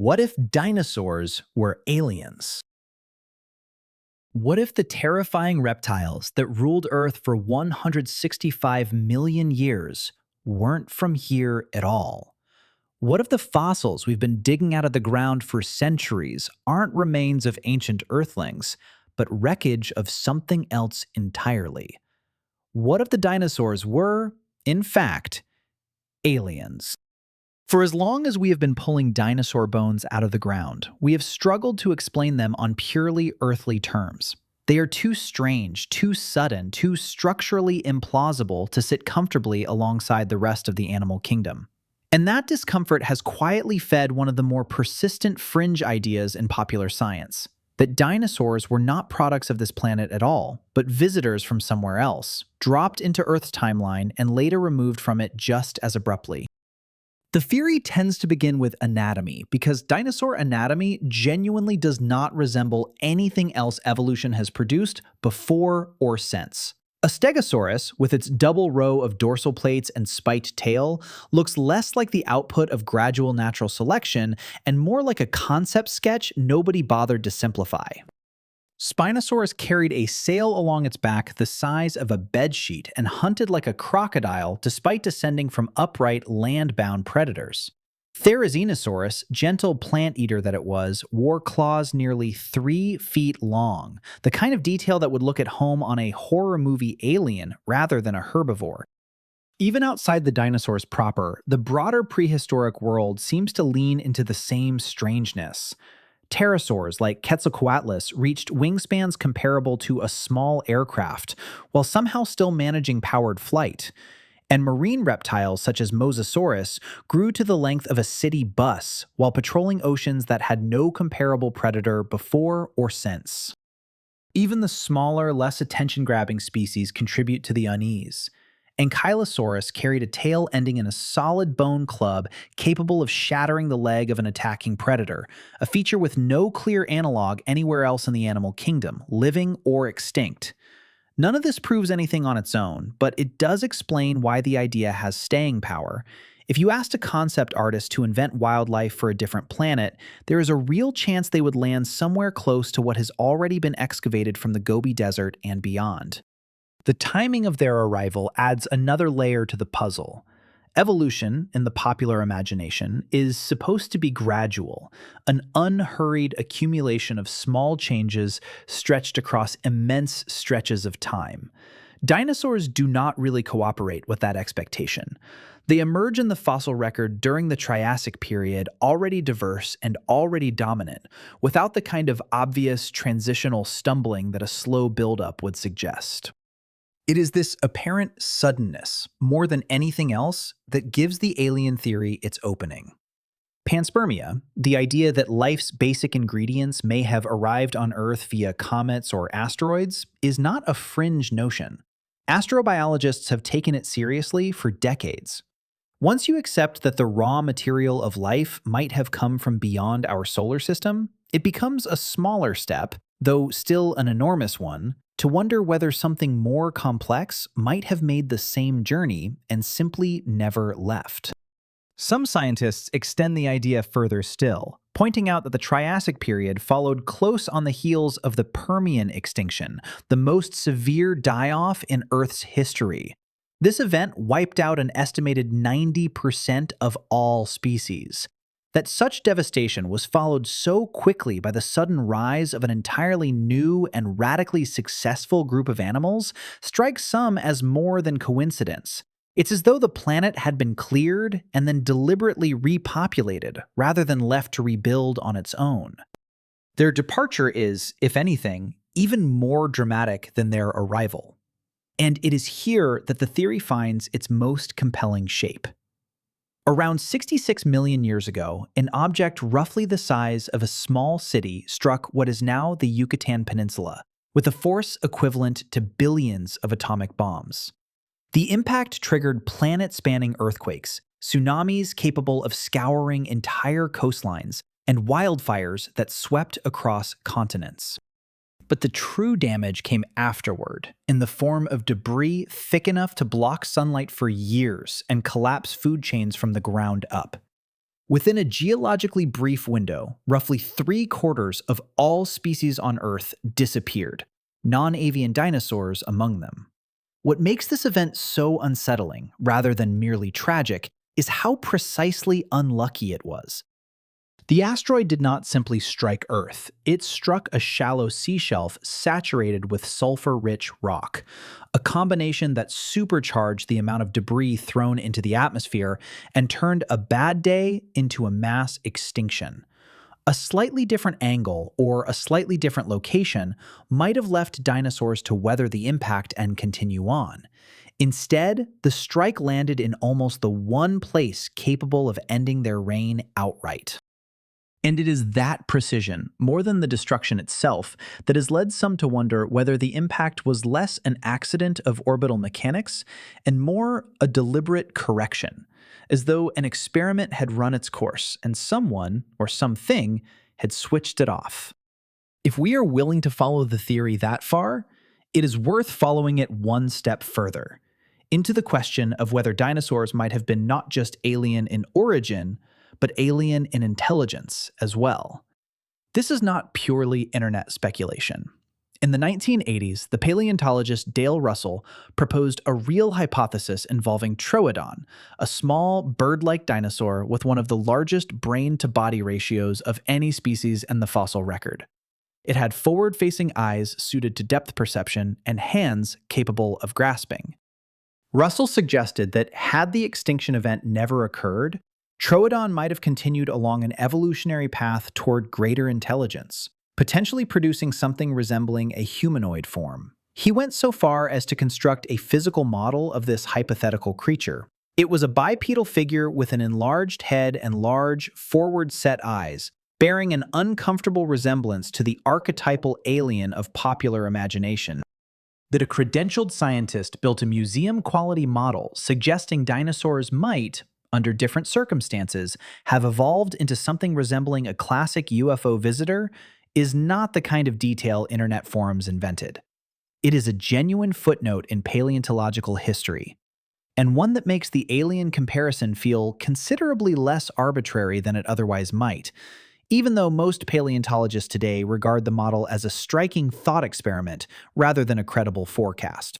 What if dinosaurs were aliens? What if the terrifying reptiles that ruled Earth for 165 million years weren't from here at all? What if the fossils we've been digging out of the ground for centuries aren't remains of ancient Earthlings, but wreckage of something else entirely? What if the dinosaurs were, in fact, aliens? For as long as we have been pulling dinosaur bones out of the ground, we have struggled to explain them on purely earthly terms. They are too strange, too sudden, too structurally implausible to sit comfortably alongside the rest of the animal kingdom. And that discomfort has quietly fed one of the more persistent fringe ideas in popular science: that dinosaurs were not products of this planet at all, but visitors from somewhere else, dropped into Earth's timeline and later removed from it just as abruptly. The theory tends to begin with anatomy, because dinosaur anatomy genuinely does not resemble anything else evolution has produced before or since. A stegosaurus, with its double row of dorsal plates and spiked tail, looks less like the output of gradual natural selection and more like a concept sketch nobody bothered to simplify. Spinosaurus carried a sail along its back the size of a bedsheet and hunted like a crocodile despite descending from upright, land-bound predators. Therizinosaurus, gentle plant eater that it was, wore claws nearly 3 feet long, the kind of detail that would look at home on a horror movie Alien rather than a herbivore. Even outside the dinosaurs proper, the broader prehistoric world seems to lean into the same strangeness. Pterosaurs like Quetzalcoatlus reached wingspans comparable to a small aircraft, while somehow still managing powered flight. And marine reptiles such as Mosasaurus grew to the length of a city bus while patrolling oceans that had no comparable predator before or since. Even the smaller, less attention-grabbing species contribute to the unease. Ankylosaurus carried a tail ending in a solid bone club capable of shattering the leg of an attacking predator, a feature with no clear analog anywhere else in the animal kingdom, living or extinct. None of this proves anything on its own, but it does explain why the idea has staying power. If you asked a concept artist to invent wildlife for a different planet, there is a real chance they would land somewhere close to what has already been excavated from the Gobi Desert and beyond. The timing of their arrival adds another layer to the puzzle. Evolution, in the popular imagination, is supposed to be gradual, an unhurried accumulation of small changes stretched across immense stretches of time. Dinosaurs do not really cooperate with that expectation. They emerge in the fossil record during the Triassic period already diverse and already dominant, without the kind of obvious transitional stumbling that a slow buildup would suggest. It is this apparent suddenness, more than anything else, that gives the alien theory its opening. Panspermia, the idea that life's basic ingredients may have arrived on Earth via comets or asteroids, is not a fringe notion. Astrobiologists have taken it seriously for decades. Once you accept that the raw material of life might have come from beyond our solar system, it becomes a smaller step, though still an enormous one, to wonder whether something more complex might have made the same journey and simply never left. Some scientists extend the idea further still, pointing out that the Triassic period followed close on the heels of the Permian extinction, the most severe die-off in Earth's history. This event wiped out an estimated 90% of all species. That such devastation was followed so quickly by the sudden rise of an entirely new and radically successful group of animals strikes some as more than coincidence. It's as though the planet had been cleared and then deliberately repopulated rather than left to rebuild on its own. Their departure is, if anything, even more dramatic than their arrival. And it is here that the theory finds its most compelling shape. Around 66 million years ago, an object roughly the size of a small city struck what is now the Yucatan Peninsula, with a force equivalent to billions of atomic bombs. The impact triggered planet-spanning earthquakes, tsunamis capable of scouring entire coastlines, and wildfires that swept across continents. But the true damage came afterward, in the form of debris thick enough to block sunlight for years and collapse food chains from the ground up. Within a geologically brief window, roughly 3/4 of all species on Earth disappeared, non-avian dinosaurs among them. What makes this event so unsettling, rather than merely tragic, is how precisely unlucky it was. The asteroid did not simply strike Earth, it struck a shallow seashelf saturated with sulfur-rich rock, a combination that supercharged the amount of debris thrown into the atmosphere and turned a bad day into a mass extinction. A slightly different angle or a slightly different location might have left dinosaurs to weather the impact and continue on. Instead, the strike landed in almost the one place capable of ending their reign outright. And it is that precision, more than the destruction itself, that has led some to wonder whether the impact was less an accident of orbital mechanics and more a deliberate correction, as though an experiment had run its course and someone, or something, had switched it off. If we are willing to follow the theory that far, it is worth following it one step further, into the question of whether dinosaurs might have been not just alien in origin, but alien in intelligence as well. This is not purely internet speculation. In the 1980s, the paleontologist Dale Russell proposed a real hypothesis involving Troodon, a small bird-like dinosaur with one of the largest brain-to-body ratios of any species in the fossil record. It had forward-facing eyes suited to depth perception and hands capable of grasping. Russell suggested that had the extinction event never occurred, Troodon might have continued along an evolutionary path toward greater intelligence, potentially producing something resembling a humanoid form. He went so far as to construct a physical model of this hypothetical creature. It was a bipedal figure with an enlarged head and large, forward-set eyes, bearing an uncomfortable resemblance to the archetypal alien of popular imagination. That a credentialed scientist built a museum-quality model suggesting dinosaurs might, under different circumstances, have evolved into something resembling a classic UFO visitor is not the kind of detail internet forums invented. It is a genuine footnote in paleontological history, and one that makes the alien comparison feel considerably less arbitrary than it otherwise might, even though most paleontologists today regard the model as a striking thought experiment rather than a credible forecast.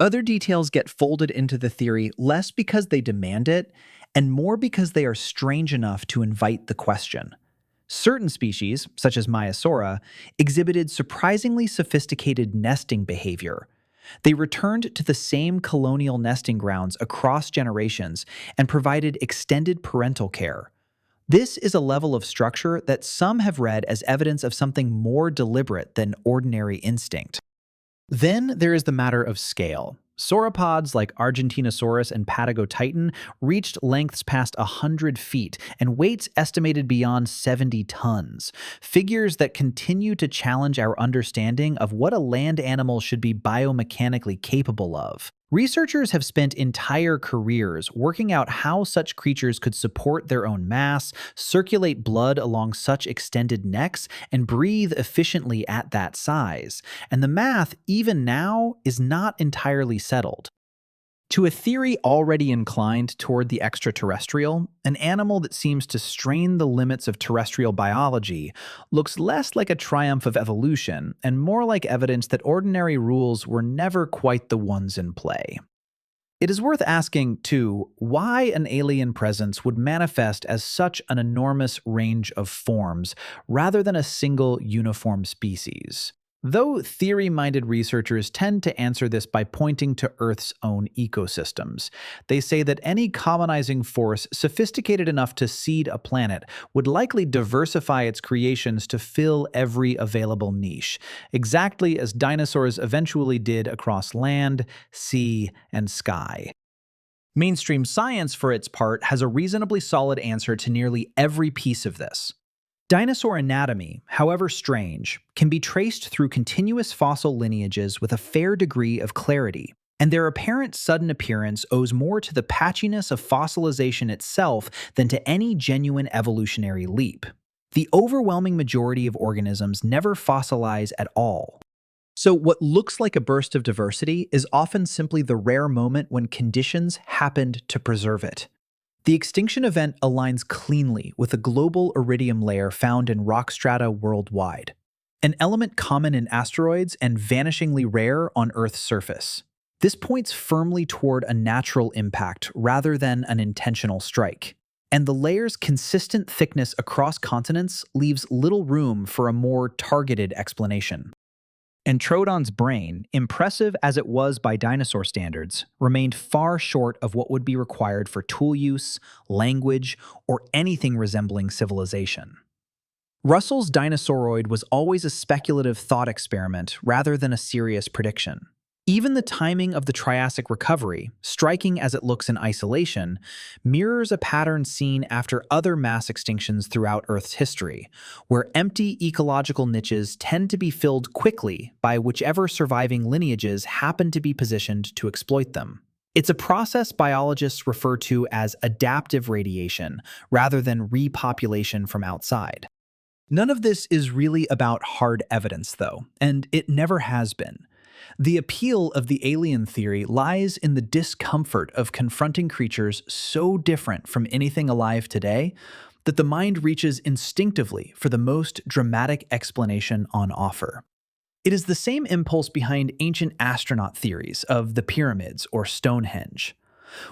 Other details get folded into the theory less because they demand it, and more because they are strange enough to invite the question. Certain species, such as Maiasaura, exhibited surprisingly sophisticated nesting behavior. They returned to the same colonial nesting grounds across generations and provided extended parental care. This is a level of structure that some have read as evidence of something more deliberate than ordinary instinct. Then there is the matter of scale. Sauropods like Argentinosaurus and Patagotitan reached lengths past 100 feet and weights estimated beyond 70 tons, figures that continue to challenge our understanding of what a land animal should be biomechanically capable of. Researchers have spent entire careers working out how such creatures could support their own mass, circulate blood along such extended necks, and breathe efficiently at that size. And the math, even now, is not entirely settled. To a theory already inclined toward the extraterrestrial, an animal that seems to strain the limits of terrestrial biology looks less like a triumph of evolution and more like evidence that ordinary rules were never quite the ones in play. It is worth asking, too, why an alien presence would manifest as such an enormous range of forms rather than a single uniform species. Though theory-minded researchers tend to answer this by pointing to Earth's own ecosystems. They say that any colonizing force sophisticated enough to seed a planet would likely diversify its creations to fill every available niche, exactly as dinosaurs eventually did across land, sea, and sky. Mainstream science, for its part, has a reasonably solid answer to nearly every piece of this. Dinosaur anatomy, however strange, can be traced through continuous fossil lineages with a fair degree of clarity, and their apparent sudden appearance owes more to the patchiness of fossilization itself than to any genuine evolutionary leap. The overwhelming majority of organisms never fossilize at all. So what looks like a burst of diversity is often simply the rare moment when conditions happened to preserve it. The extinction event aligns cleanly with a global iridium layer found in rock strata worldwide, an element common in asteroids and vanishingly rare on Earth's surface. This points firmly toward a natural impact rather than an intentional strike. And the layer's consistent thickness across continents leaves little room for a more targeted explanation. And Troodon's brain, impressive as it was by dinosaur standards, remained far short of what would be required for tool use, language, or anything resembling civilization. Russell's Dinosauroid was always a speculative thought experiment rather than a serious prediction. Even the timing of the Triassic recovery, striking as it looks in isolation, mirrors a pattern seen after other mass extinctions throughout Earth's history, where empty ecological niches tend to be filled quickly by whichever surviving lineages happen to be positioned to exploit them. It's a process biologists refer to as adaptive radiation, rather than repopulation from outside. None of this is really about hard evidence, though, and it never has been. The appeal of the alien theory lies in the discomfort of confronting creatures so different from anything alive today that the mind reaches instinctively for the most dramatic explanation on offer. It is the same impulse behind ancient astronaut theories of the pyramids or Stonehenge.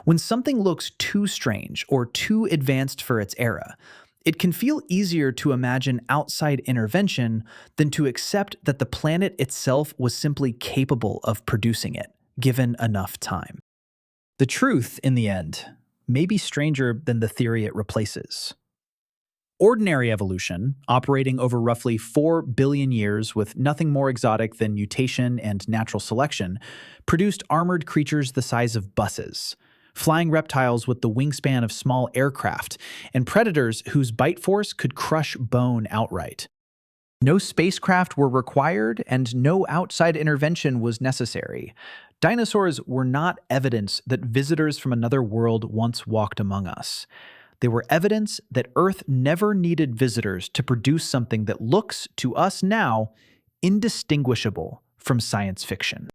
When something looks too strange or too advanced for its era, it can feel easier to imagine outside intervention than to accept that the planet itself was simply capable of producing it, given enough time. The truth, in the end, may be stranger than the theory it replaces. Ordinary evolution, operating over roughly 4 billion years with nothing more exotic than mutation and natural selection, produced armored creatures the size of buses, flying reptiles with the wingspan of small aircraft, and predators whose bite force could crush bone outright. No spacecraft were required, and no outside intervention was necessary. Dinosaurs were not evidence that visitors from another world once walked among us. They were evidence that Earth never needed visitors to produce something that looks, to us now, indistinguishable from science fiction.